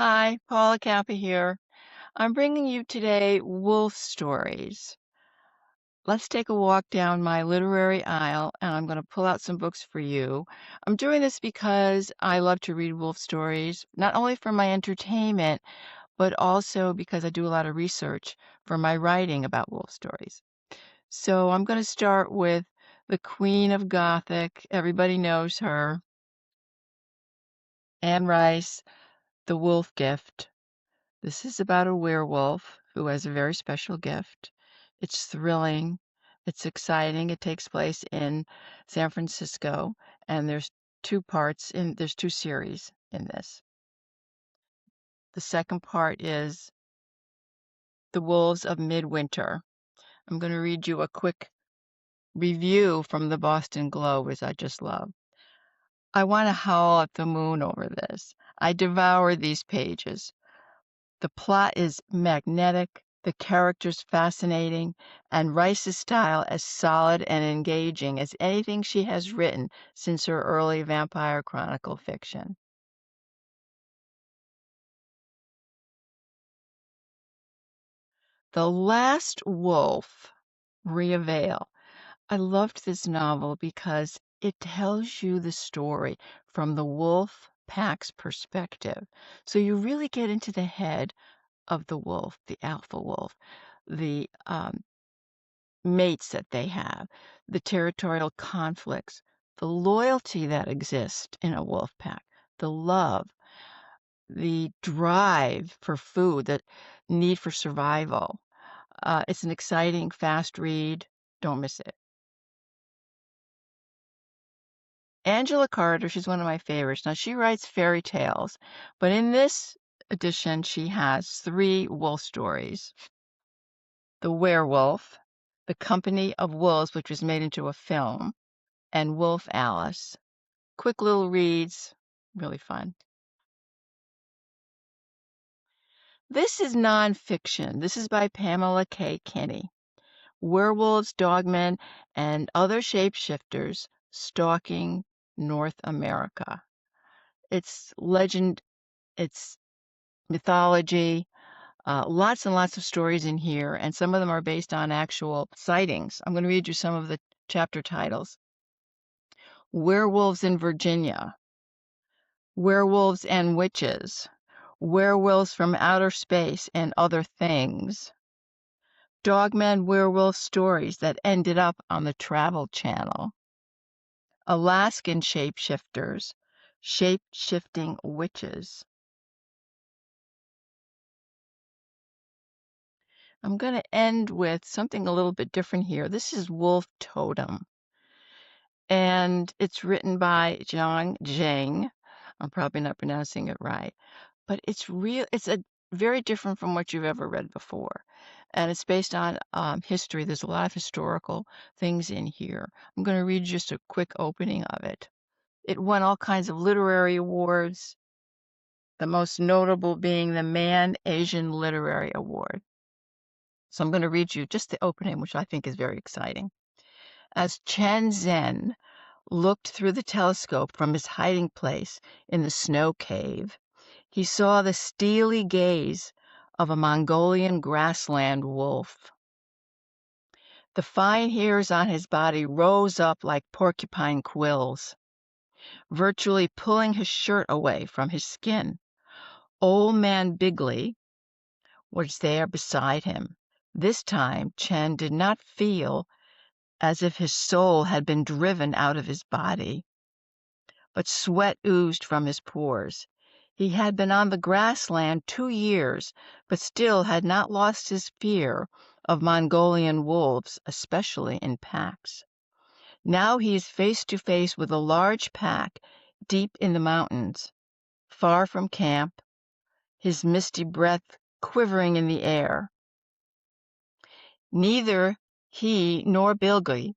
Hi, Paula Cappa here. I'm bringing you today wolf stories. Let's take a walk down my literary aisle, and I'm going to pull out some books for you. I'm doing this because I love to read wolf stories, not only for my entertainment, but also because I do a lot of research for my writing about wolf stories. So I'm going to start with the Queen of Gothic. Everybody knows her, Anne Rice, The Wolf Gift. This is about a werewolf who has a very special gift. It's thrilling, it's exciting. It takes place in San Francisco, and there's two series in this. The second part is The Wolves of Midwinter. I'm going to read you a quick review from the Boston Globe, which I just love. I want to howl at the moon over this. I devour these pages. The plot is magnetic, the characters fascinating, and Rice's style as solid and engaging as anything she has written since her early vampire chronicle fiction. The Last Wolf, Maria Vale. I loved this novel because it tells you the story from the wolf pack's perspective. So you really get into the head of the wolf, the alpha wolf, the mates that they have, the territorial conflicts, the loyalty that exists in a wolf pack, the love, the drive for food, the need for survival. It's an exciting, fast read. Don't miss it. Angela Carter, she's one of my favorites. Now, she writes fairy tales, but in this edition, she has three wolf stories. The Werewolf, The Company of Wolves, which was made into a film, and Wolf Alice. Quick little reads, really fun. This is nonfiction. This is by Pamela Kinney. Werewolves, Dogmen, and Other Shapeshifters Stalking North America. It's legend, it's mythology, lots and lots of stories in here, and some of them are based on actual sightings. I'm going to read you some of the chapter titles. Werewolves in Virginia, Werewolves and Witches, Werewolves from Outer Space and Other Things, Dogmen werewolf stories that ended up on the Travel Channel, Alaskan shapeshifters, shape-shifting witches. I'm going to end with something a little bit different here. This is Wolf Totem, and it's written by Jiang. I'm probably not pronouncing it right, but it's a very different from what you've ever read before. And it's based on history. There's a lot of historical things in here. I'm going to read just a quick opening of it. It won all kinds of literary awards, the most notable being the Man Asian Literary Award. So I'm going to read you just the opening, which I think is very exciting. As Chen Zhen looked through the telescope from his hiding place in the snow cave, he saw the steely gaze of a Mongolian grassland wolf. The fine hairs on his body rose up like porcupine quills, virtually pulling his shirt away from his skin. Old Man Bigley was there beside him. This time Chen did not feel as if his soul had been driven out of his body, but sweat oozed from his pores. He had been on the grassland 2 years, but still had not lost his fear of Mongolian wolves, especially in packs. Now he is face to face with a large pack deep in the mountains, far from camp, his misty breath quivering in the air. Neither he nor Bilgi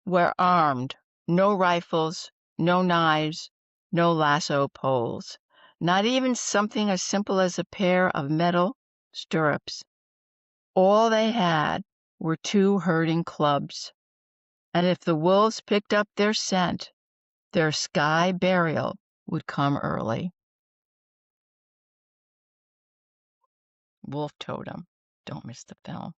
were armed, no rifles, no knives, no lasso poles, not even something as simple as a pair of metal stirrups. All they had were two herding clubs, and if the wolves picked up their scent, their sky burial would come early. Wolf Totem. Don't miss the film.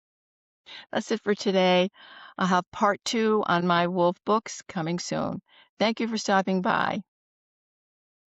That's it for today. I'll have part 2 on my wolf books coming soon. Thank you for stopping by.